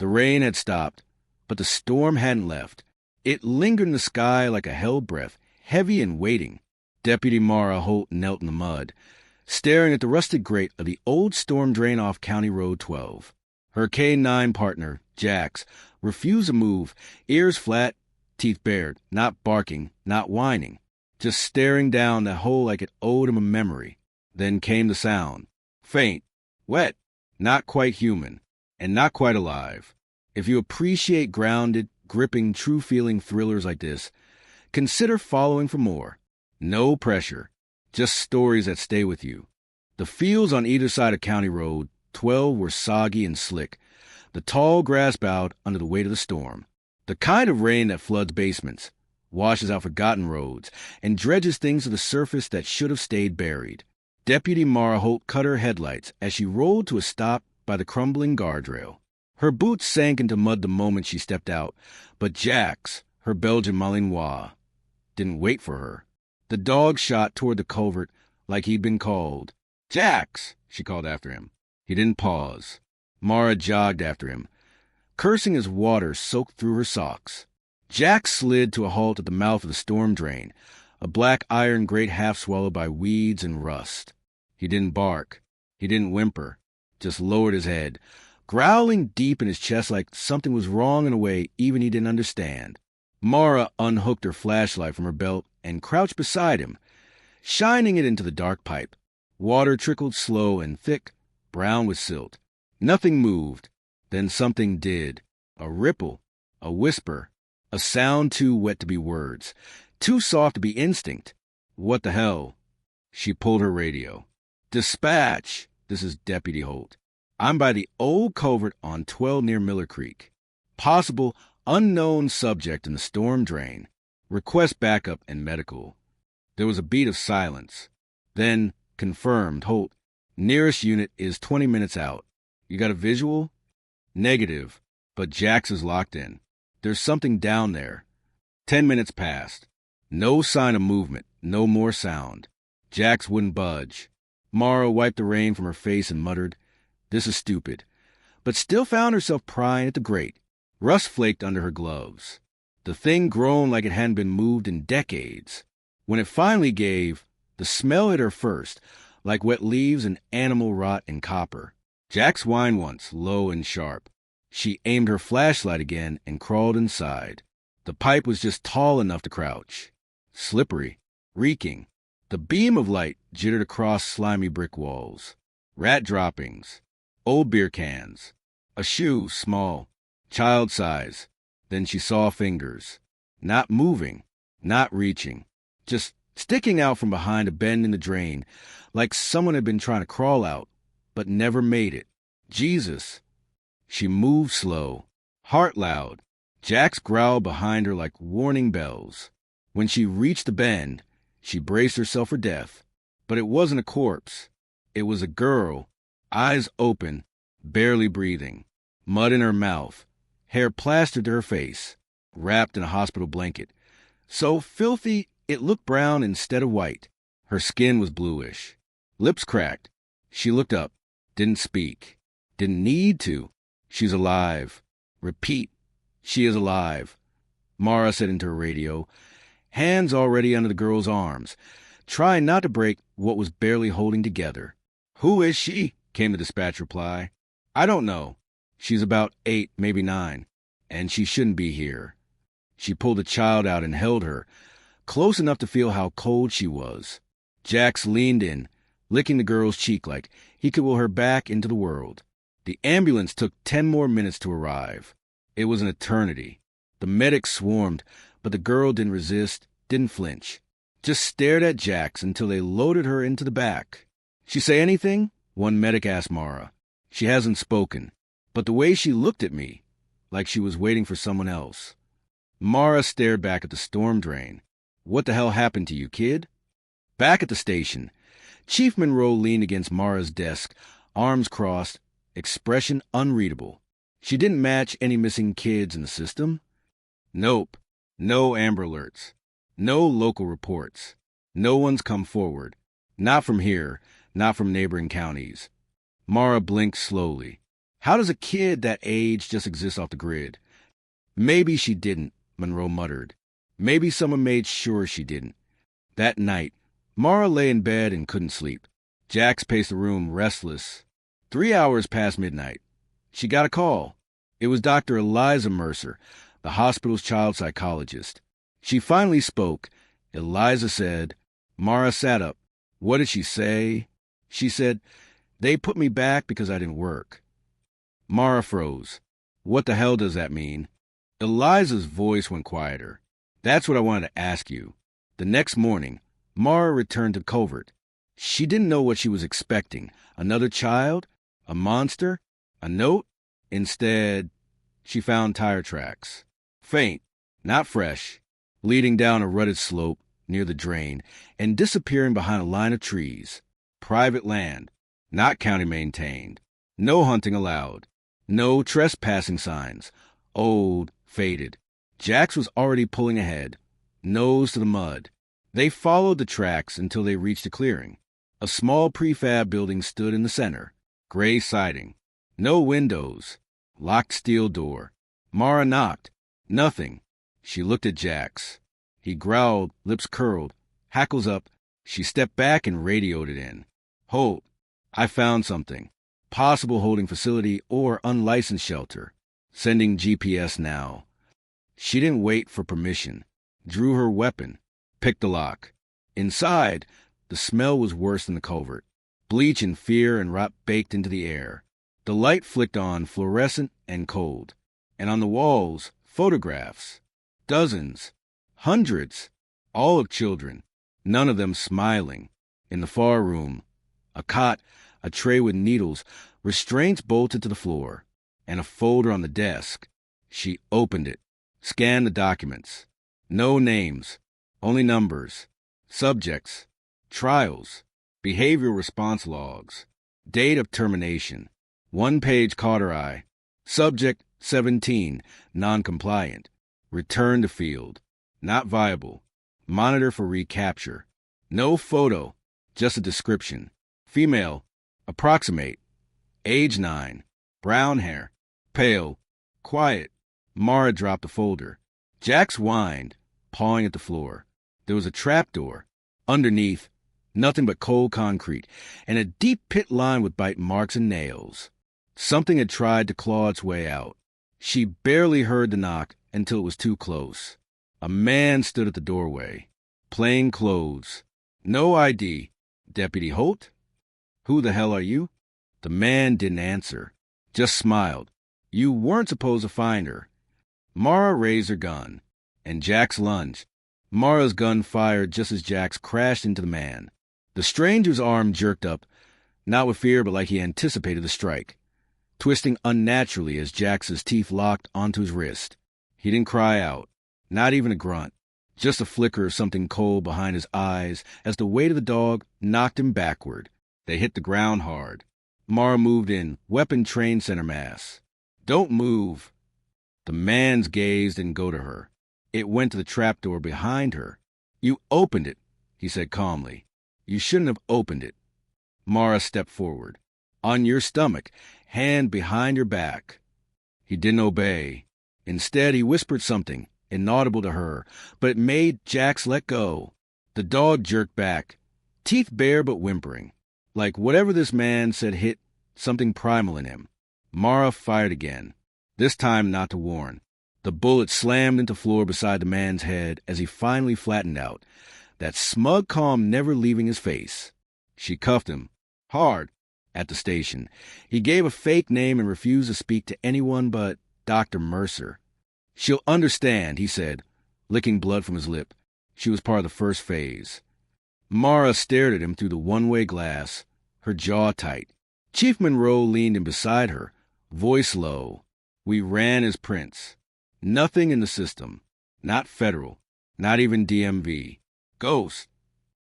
The rain had stopped, but the storm hadn't left. It lingered in the sky like a hell breath, heavy and waiting. Deputy Mara Holt knelt in the mud, staring at the rusted grate of the old storm drain off County Road 12. Her K-9 partner, Jax, refused to move, ears flat, teeth bared, not barking, not whining, just staring down the hole like it owed him a memory. Then came the sound. Faint, wet, not quite human, and not quite alive. If you appreciate grounded, gripping, true-feeling thrillers like this, consider following for more. No pressure, just stories that stay with you. The fields on either side of County Road 12 were soggy and slick. The tall grass bowed under the weight of the storm. The kind of rain that floods basements, washes out forgotten roads, and dredges things to the surface that should have stayed buried. Deputy Mara Holt cut her headlights as she rolled to a stop by the crumbling guardrail. Her boots sank into mud the moment she stepped out, but Jax, her Belgian Malinois, didn't wait for her. The dog shot toward the culvert like he'd been called. "Jax!" she called after him. He didn't pause. Mara jogged after him, cursing as water soaked through her socks. Jax slid to a halt at the mouth of the storm drain, a black iron grate half swallowed by weeds and rust. He didn't bark. He didn't whimper, just lowered his head, growling deep in his chest like something was wrong in a way even he didn't understand. Mara unhooked her flashlight from her belt and crouched beside him, shining it into the dark pipe. Water trickled slow and thick, brown with silt. Nothing moved. Then something did. A ripple, a whisper, a sound too wet to be words, too soft to be instinct. What the hell? She pulled her radio. "Dispatch! This is Deputy Holt. I'm by the old culvert on 12 near Miller Creek. Possible unknown subject in the storm drain. Request backup and medical." There was a beat of silence. Then, confirmed, Holt. "Nearest unit is 20 minutes out. You got a visual?" "Negative, but Jax is locked in. There's something down there." 10 minutes passed. No sign of movement, no more sound. Jax wouldn't budge. Mara wiped the rain from her face and muttered, "This is stupid," but still found herself prying at the grate. Rust flaked under her gloves. The thing groaned like it hadn't been moved in decades. When it finally gave, the smell hit her first, like wet leaves and animal rot and copper. Jax whined once, low and sharp. She aimed her flashlight again and crawled inside. The pipe was just tall enough to crouch. Slippery, reeking. The beam of light jittered across slimy brick walls. Rat droppings. Old beer cans. A shoe, small. Child size. Then she saw fingers. Not moving. Not reaching. Just sticking out from behind a bend in the drain, like someone had been trying to crawl out, but never made it. Jesus. She moved slow, heart loud. Jax growled behind her like warning bells. When she reached the bend, she braced herself for death. But it wasn't a corpse. It was a girl, eyes open, barely breathing, mud in her mouth, hair plastered to her face, wrapped in a hospital blanket. So filthy it looked brown instead of white. Her skin was bluish. Lips cracked. She looked up, didn't speak, didn't need to. She's alive. Repeat, she is alive. Mara said into her radio, hands already under the girl's arms, trying not to break what was barely holding together. "Who is she?" came the dispatch reply. "I don't know. She's about 8, maybe 9, and she shouldn't be here." She pulled the child out and held her, close enough to feel how cold she was. Jax leaned in, licking the girl's cheek like he could will her back into the world. The ambulance took 10 more minutes to arrive. It was an eternity. The medics swarmed, but the girl didn't resist, didn't flinch. Just stared at Jax until they loaded her into the back. "She say anything?" one medic asked Mara. "She hasn't spoken, but the way she looked at me, like she was waiting for someone else." Mara stared back at the storm drain. "What the hell happened to you, kid?" Back at the station, Chief Monroe leaned against Mara's desk, arms crossed, expression unreadable. She didn't match any missing kids in the system. Nope. No Amber Alerts. No local reports. No one's come forward. Not from here, not from neighboring counties. Mara blinked slowly. How does a kid that age just exist off the grid? Maybe she didn't, Monroe muttered. Maybe someone made sure she didn't. That night, Mara lay in bed and couldn't sleep. Jax paced the room, restless. 3 hours past midnight. She got a call. It was Dr. Eliza Mercer, the hospital's child psychologist. She finally spoke. Eliza said. Mara sat up. What did she say? She said, "They put me back because I didn't work." Mara froze. What the hell does that mean? Eliza's voice went quieter. That's what I wanted to ask you. The next morning, Mara returned to Covert. She didn't know what she was expecting. Another child? A monster? A note? Instead, she found tire tracks. Faint, not fresh, leading down a rutted slope near the drain and disappearing behind a line of trees. Private land, not county maintained. No hunting allowed. No trespassing signs. Old, faded. Jax was already pulling ahead, nose to the mud. They followed the tracks until they reached a clearing. A small prefab building stood in the center, gray siding. No windows. Locked steel door. Mara knocked. Nothing. She looked at Jax. He growled, lips curled, hackles up. She stepped back and radioed it in. Hold. I found something. Possible holding facility or unlicensed shelter. Sending GPS now. She didn't wait for permission. Drew her weapon. Picked the lock. Inside, the smell was worse than the covert. Bleach and fear and rot baked into the air. The light flicked on, fluorescent and cold. And on the walls, photographs. Dozens. Hundreds. All of children. None of them smiling. In the far room, a cot, a tray with needles, restraints bolted to the floor, and a folder on the desk. She opened it. Scanned the documents. No names. Only numbers. Subjects. Trials. Behavioral response logs. Date of termination. One page caught her eye. Subject 17, non-compliant. Return to field. Not viable. Monitor for recapture. No photo, just a description. Female. Approximate. Age 9. Brown hair. Pale. Quiet. Mara dropped the folder. Jax whined, pawing at the floor. There was a trapdoor. Underneath, nothing but cold concrete, and a deep pit lined with bite marks and nails. Something had tried to claw its way out. She barely heard the knock until it was too close. A man stood at the doorway. Plain clothes. No ID. Deputy Holt? Who the hell are you? The man didn't answer. Just smiled. You weren't supposed to find her. Mara raised her gun, and Jax lunged. Mara's gun fired just as Jax crashed into the man. The stranger's arm jerked up, not with fear but like he anticipated the strike, twisting unnaturally as Jax's teeth locked onto his wrist. He didn't cry out, not even a grunt, just a flicker of something cold behind his eyes as the weight of the dog knocked him backward. They hit the ground hard. Mara moved in, weapon trained center mass. Don't move. The man's gaze didn't go to her. It went to the trapdoor behind her. You opened it, he said calmly. You shouldn't have opened it. Mara stepped forward. On your stomach, hand behind your back. He didn't obey. Instead, he whispered something, inaudible to her, but it made Jax let go. The dog jerked back, teeth bare but whimpering, like whatever this man said hit something primal in him. Mara fired again, this time not to warn. The bullet slammed into the floor beside the man's head as he finally flattened out, that smug calm never leaving his face. She cuffed him, hard, at the station. He gave a fake name and refused to speak to anyone but Dr. Mercer. She'll understand, he said, licking blood from his lip. She was part of the first phase. Mara stared at him through the one-way glass, her jaw tight. Chief Monroe leaned in beside her, voice low. We ran as Prince. Nothing in the system. Not federal. Not even DMV. Ghost.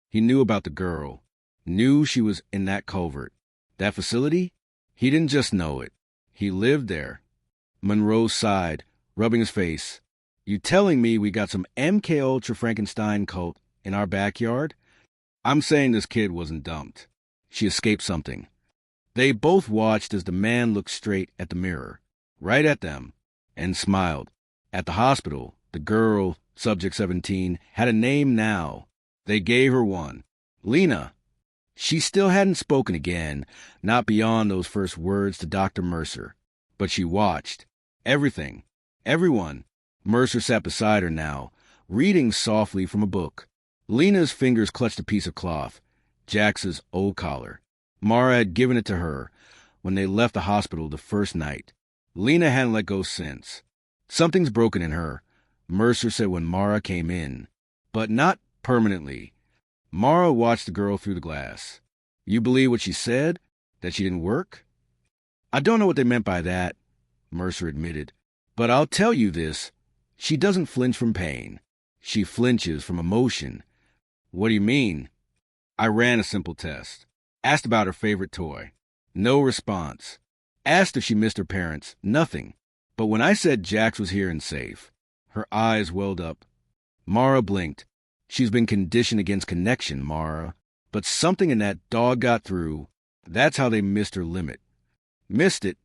He knew about the girl. Knew she was in that culvert. That facility? He didn't just know it. He lived there. Monroe sighed, rubbing his face. You telling me we got some MK Ultra Frankenstein cult in our backyard? I'm saying this kid wasn't dumped. She escaped something. They both watched as the man looked straight at the mirror, right at them, and smiled. At the hospital, the girl, Subject 17, had a name now. They gave her one. Lena. She still hadn't spoken again, not beyond those first words to Dr. Mercer. But she watched. Everything. Everyone. Mercer sat beside her now, reading softly from a book. Lena's fingers clutched a piece of cloth, Jax's old collar. Mara had given it to her when they left the hospital the first night. Lena hadn't let go since. Something's broken in her, Mercer said when Mara came in. But not permanently. Mara watched the girl through the glass. You believe what she said? That she didn't work? I don't know what they meant by that, Mercer admitted. But I'll tell you this. She doesn't flinch from pain. She flinches from emotion. What do you mean? I ran a simple test. Asked about her favorite toy. No response. Asked if she missed her parents. Nothing. But when I said Jax was here and safe, her eyes welled up. Mara blinked. She's been conditioned against connection, Mara. But something in that dog got through. That's how they missed her limit. Missed it?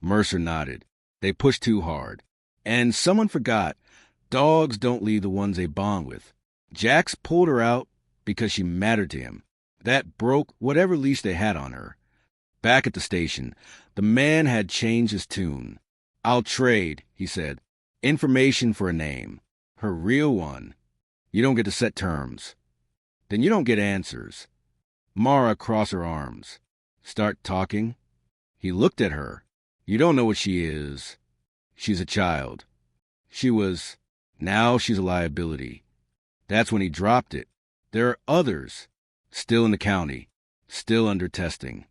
Mercer nodded. They pushed too hard. And someone forgot. Dogs don't leave the ones they bond with. Jax pulled her out because she mattered to him. That broke whatever leash they had on her. Back at the station, the man had changed his tune. I'll trade, he said. Information for a name. Her real one. You don't get to set terms. Then you don't get answers. Mara crossed her arms. Start talking? He looked at her. You don't know what she is. She's a child. She was. Now she's a liability. That's when he dropped it. There are others. Still in the county. Still under testing.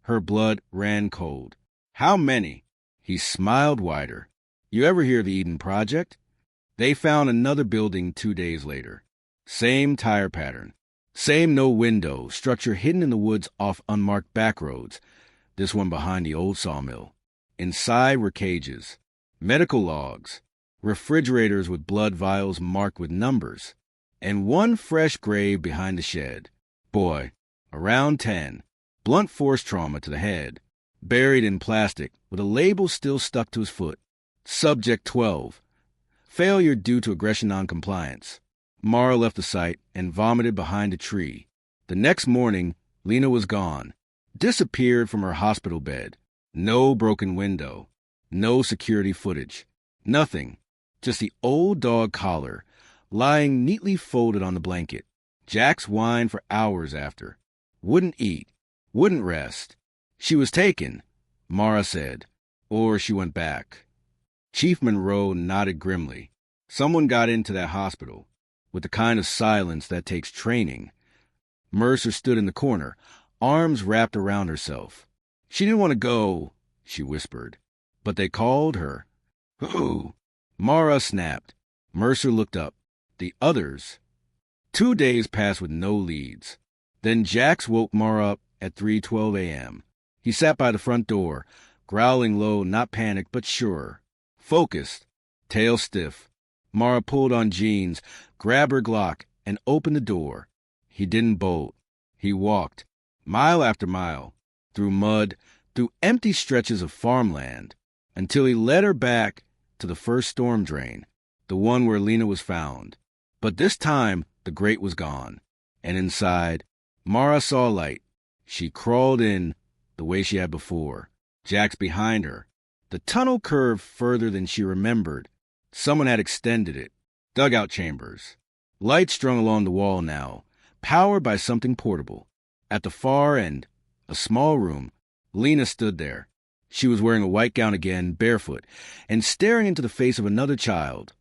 Her blood ran cold. How many? He smiled wider. You ever hear of the Eden Project? They found another building 2 days later. Same tire pattern. Same no-window structure hidden in the woods off unmarked back roads. This one behind the old sawmill. Inside were cages. Medical logs. Refrigerators with blood vials marked with numbers. And one fresh grave behind the shed. Boy, around 10. Blunt force trauma to the head. Buried in plastic with a label still stuck to his foot. Subject 12. Failure due to aggression noncompliance. Mara left the site and vomited behind a tree. The next morning, Lena was gone. Disappeared from her hospital bed. No broken window. No security footage. Nothing. Just the old dog collar, lying neatly folded on the blanket. Jax whined for hours after. Wouldn't eat. Wouldn't rest. She was taken, Mara said. Or she went back. Chief Monroe nodded grimly. Someone got into that hospital, with the kind of silence that takes training. Mercer stood in the corner, arms wrapped around herself. She didn't want to go, she whispered. But they called her. Who? Mara snapped. Mercer looked up. The others. 2 days passed with no leads. Then Jax woke Mara up at 3:12 a.m. He sat by the front door, growling low, not panicked, but sure. Focused, tail stiff. Mara pulled on jeans, grabbed her Glock, and opened the door. He didn't bolt. He walked, mile after mile, through mud, through empty stretches of farmland, until he led her back to the first storm drain, the one where Lena was found. But this time, the grate was gone. And inside, Mara saw light. She crawled in the way she had before. Jax behind her. The tunnel curved further than she remembered. Someone had extended it. Dugout chambers. Light strung along the wall now, powered by something portable. At the far end, a small room, Lena stood there. She was wearing a white gown again, barefoot, and staring into the face of another child.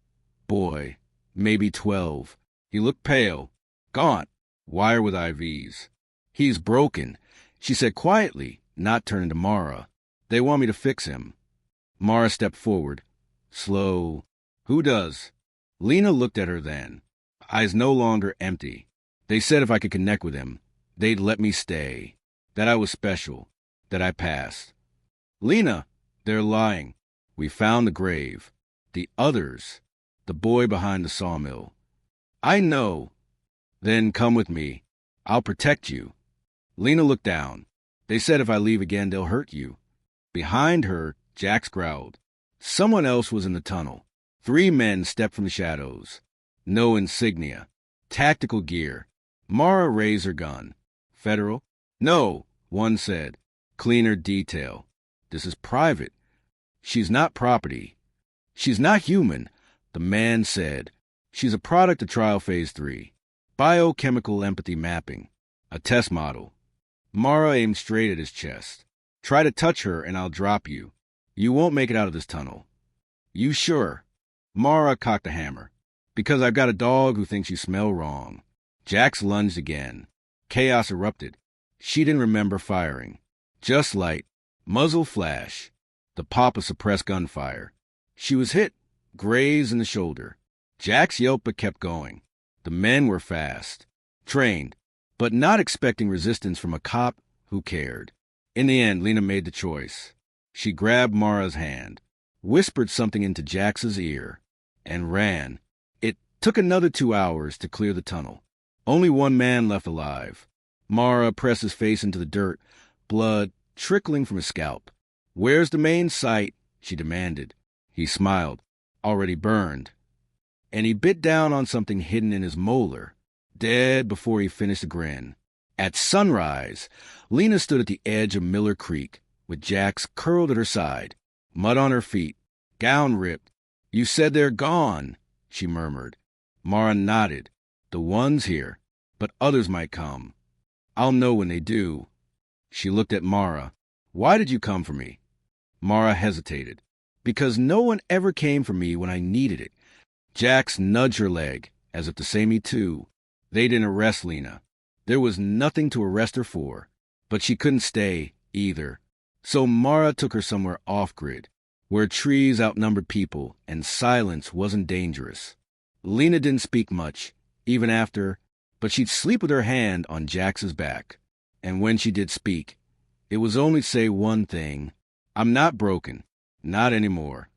Boy, maybe 12. He looked pale, gaunt, wired with IVs. He's broken, she said quietly, not turning to Mara. They want me to fix him. Mara stepped forward. Slow. Who does? Lena looked at her then. Eyes no longer empty. They said if I could connect with him, they'd let me stay. That I was special. That I passed. Lena, they're lying. We found the grave. The others. The boy behind the sawmill. I know. Then come with me. I'll protect you. Lena looked down. They said if I leave again, they'll hurt you. Behind her, Jax growled. Someone else was in the tunnel. 3 men stepped from the shadows. No insignia. Tactical gear. Mara raised her gun. Federal? No, one said. Cleaner detail. This is private. She's not property. She's not human, the man said. She's a product of trial phase 3. Biochemical empathy mapping. A test model. Mara aimed straight at his chest. Try to touch her and I'll drop you. You won't make it out of this tunnel. You sure? Mara cocked the hammer. Because I've got a dog who thinks you smell wrong. Jax lunged again. Chaos erupted. She didn't remember firing. Just light. Muzzle flash. The pop of suppressed gunfire. She was hit. Grazed in the shoulder. Jax yelped but kept going. The men were fast. Trained. But not expecting resistance from a cop who cared. In the end, Lena made the choice. She grabbed Mara's hand, whispered something into Jax's ear, and ran. It took another 2 hours to clear the tunnel. Only 1 man left alive. Mara pressed his face into the dirt, blood trickling from his scalp. Where's the main site? She demanded. He smiled. Already burned. And he bit down on something hidden in his molar, dead before he finished the grin. At sunrise, Lena stood at the edge of Miller Creek, with Jax curled at her side, mud on her feet, gown ripped. You said they're gone, she murmured. Mara nodded. The one's here, but others might come. I'll know when they do. She looked at Mara. Why did you come for me? Mara hesitated. Because no one ever came for me when I needed it. Jax nudged her leg, as if to say me too. They didn't arrest Lena. There was nothing to arrest her for. But she couldn't stay, either. So Mara took her somewhere off-grid, where trees outnumbered people and silence wasn't dangerous. Lena didn't speak much, even after, but she'd sleep with her hand on Jax's back. And when she did speak, it was only to say one thing. I'm not broken. Not anymore.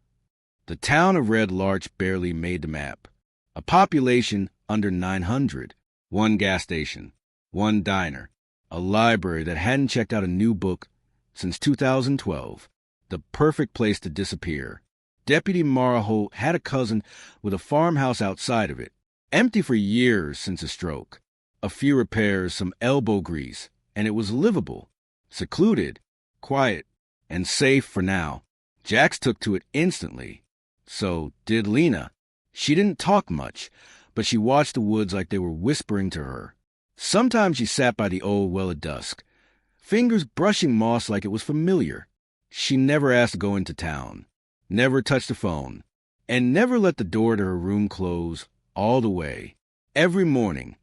The town of Red Larch barely made the map. A population under 900. 1 gas station. 1 diner. A library that hadn't checked out a new book since 2012. The perfect place to disappear. Deputy Mara Holt had a cousin with a farmhouse outside of it, empty for years since a stroke. A few repairs, some elbow grease, and it was livable. Secluded, quiet, and safe for now. Jax took to it instantly. So did Lena. She didn't talk much, but she watched the woods like they were whispering to her. Sometimes she sat by the old well at dusk, fingers brushing moss like it was familiar. She never asked to go into town, never touched the phone, and never let the door to her room close all the way. Every morning,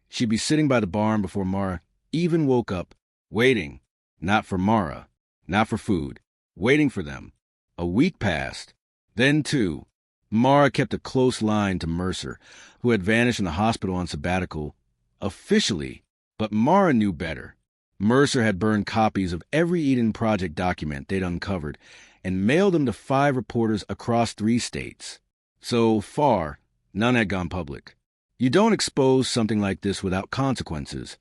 she'd be sitting by the barn before Mara even woke up, waiting, not for Mara, not for food, waiting for them. A week passed. Then, too, Mara kept a close line to Mercer, who had vanished in the hospital on sabbatical, officially, but Mara knew better. Mercer had burned copies of every Eden Project document they'd uncovered and mailed them to 5 reporters across 3 states. So far, none had gone public. You don't expose something like this without consequences,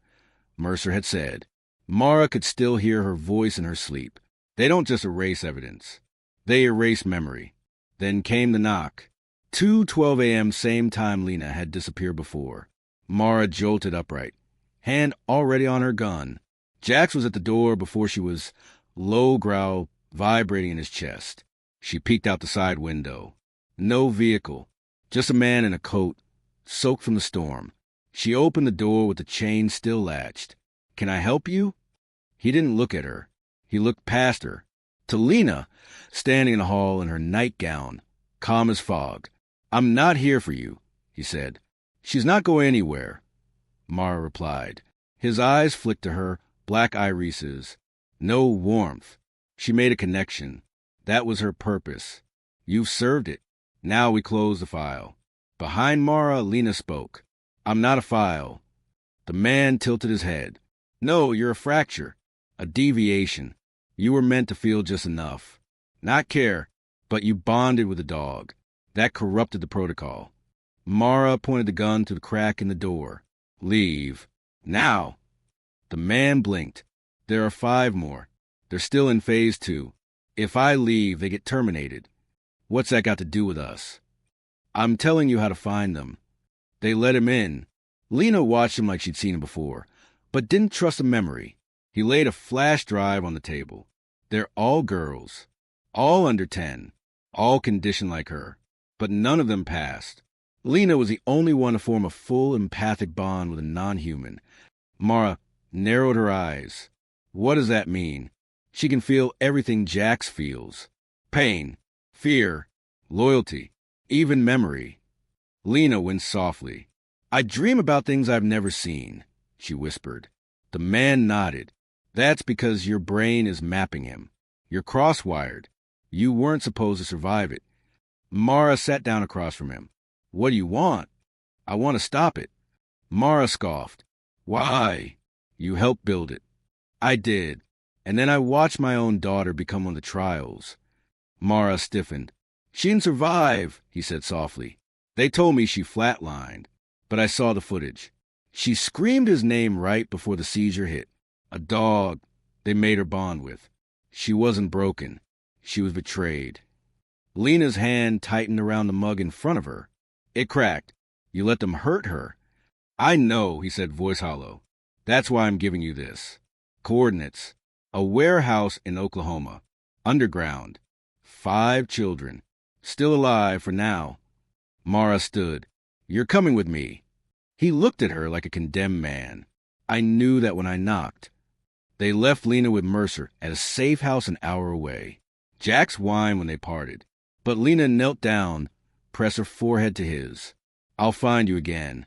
Mercer had said. Mara could still hear her voice in her sleep. They don't just erase evidence. They erase memory. Then came the knock. 2:12 a.m. same time Lena had disappeared before. Mara jolted upright, hand already on her gun. Jax was at the door before she was, low growl vibrating in his chest. She peeked out the side window. No vehicle, just a man in a coat, soaked from the storm. She opened the door with the chain still latched. Can I help you? He didn't look at her. He looked past her. To Lena, standing in the hall in her nightgown, calm as fog. I'm not here for you, he said. She's not going anywhere, Mara replied. His eyes flicked to her, black irises. No warmth. She made a connection. That was her purpose. You've served it. Now we close the file. Behind Mara, Lena spoke. I'm not a file. The man tilted his head. No, you're a fracture. A deviation. You were meant to feel just enough. Not care, but you bonded with the dog. That corrupted the protocol. Mara pointed the gun to the crack in the door. Leave. Now. The man blinked. There are 5 more. They're still in phase 2. If I leave, they get terminated. What's that got to do with us? I'm telling you how to find them. They let him in. Lena watched him like she'd seen him before, but didn't trust a memory. He laid a flash drive on the table. They're all girls, all under 10, all conditioned like her, but none of them passed. Lena was the only one to form a full empathic bond with a non-human. Mara narrowed her eyes. What does that mean? She can feel everything Jax feels. Pain, fear, loyalty, even memory. Lena winced softly. I dream about things I've never seen, she whispered. The man nodded. That's because your brain is mapping him. You're cross-wired. You weren't supposed to survive it. Mara sat down across from him. What do you want? I want to stop it. Mara scoffed. Why? You helped build it. I did. And then I watched my own daughter become one of the trials. Mara stiffened. She didn't survive, he said softly. They told me she flatlined, but I saw the footage. She screamed his name right before the seizure hit. A dog they made her bond with. She wasn't broken. She was betrayed. Lena's hand tightened around the mug in front of her. It cracked. You let them hurt her. I know, he said, voice hollow. That's why I'm giving you this. Coordinates. A warehouse in Oklahoma. Underground. 5 children. Still alive for now. Mara stood. You're coming with me. He looked at her like a condemned man. I knew that when I knocked. They left Lena with Mercer at a safe house an hour away. Jax whined when they parted, but Lena knelt down, pressed her forehead to his. I'll find you again.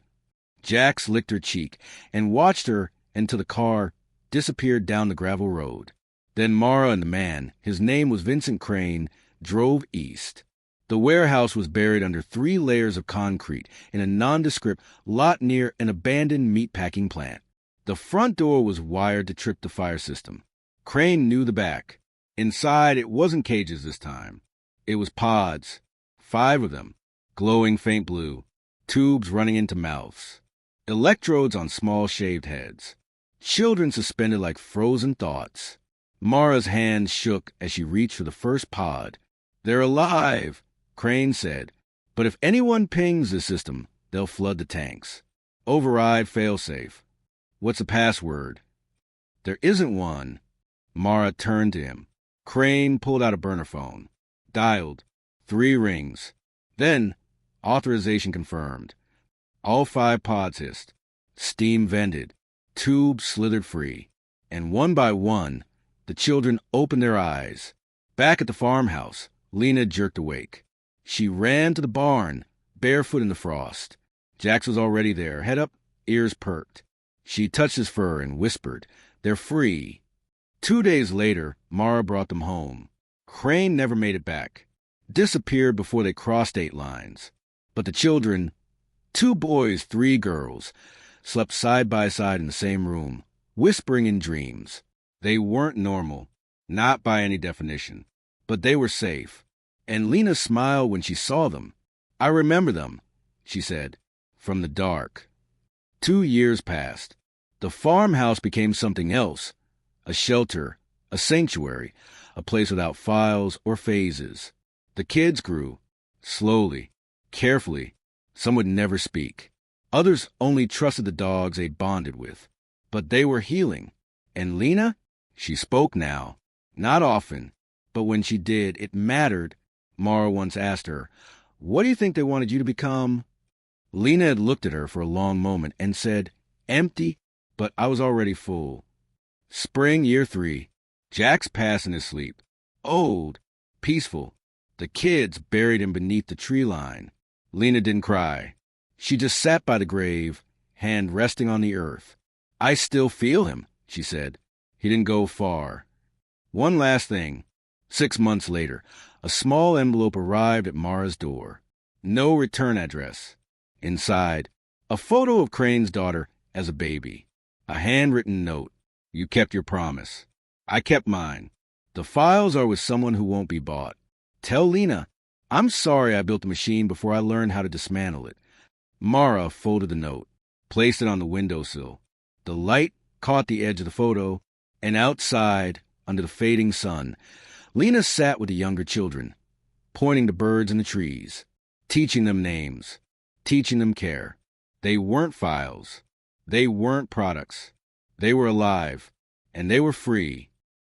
Jax licked her cheek and watched her until the car disappeared down the gravel road. Then Mara and the man, his name was Vincent Crane, drove east. The warehouse was buried under 3 layers of concrete in a nondescript lot near an abandoned meatpacking plant. The front door was wired to trip the fire system. Crane knew the back. Inside, it wasn't cages this time. It was pods, 5 of them, glowing faint blue, tubes running into mouths, electrodes on small shaved heads, children suspended like frozen thoughts. Mara's hand shook as she reached for the first pod. They're alive, Crane said, but if anyone pings the system, they'll flood the tanks. Override failsafe. What's the password? There isn't one. Mara turned to him. Crane pulled out a burner phone. Dialed. 3 rings. Then, authorization confirmed. All 5 pods hissed. Steam vented. Tubes slithered free. And one by one, the children opened their eyes. Back at the farmhouse, Lena jerked awake. She ran to the barn, barefoot in the frost. Jax was already there, head up, ears perked. She touched his fur and whispered, They're free. 2 days later, Mara brought them home. Crane never made it back. Disappeared before they crossed state lines. But the children, 2 boys, 3 girls, slept side by side in the same room, whispering in dreams. They weren't normal, not by any definition, but they were safe. And Lena smiled when she saw them. I remember them, she said, from the dark. 2 years passed. The farmhouse became something else, a shelter, a sanctuary, a place without files or phases. The kids grew, slowly, carefully. Some would never speak. Others only trusted the dogs they'd bonded with. But they were healing. And Lena? She spoke now. Not often, but when she did, it mattered. Mara once asked her, What do you think they wanted you to become? Lena had looked at her for a long moment and said, Empty, but I was already full. Spring, year 3. Jax passed in his sleep. Old, peaceful. The kids buried him beneath the tree line. Lena didn't cry. She just sat by the grave, hand resting on the earth. I still feel him, she said. He didn't go far. One last thing. 6 months later, a small envelope arrived at Mara's door. No return address. Inside, a photo of Crane's daughter as a baby. A handwritten note. You kept your promise. I kept mine. The files are with someone who won't be bought. Tell Lena, I'm sorry I built the machine before I learned how to dismantle it. Mara folded the note, placed it on the windowsill. The light caught the edge of the photo, And outside, under the fading sun, Lena sat with the younger children, pointing to birds in the trees, teaching them names, teaching them care. They weren't files. They weren't products. They were alive, and they were free.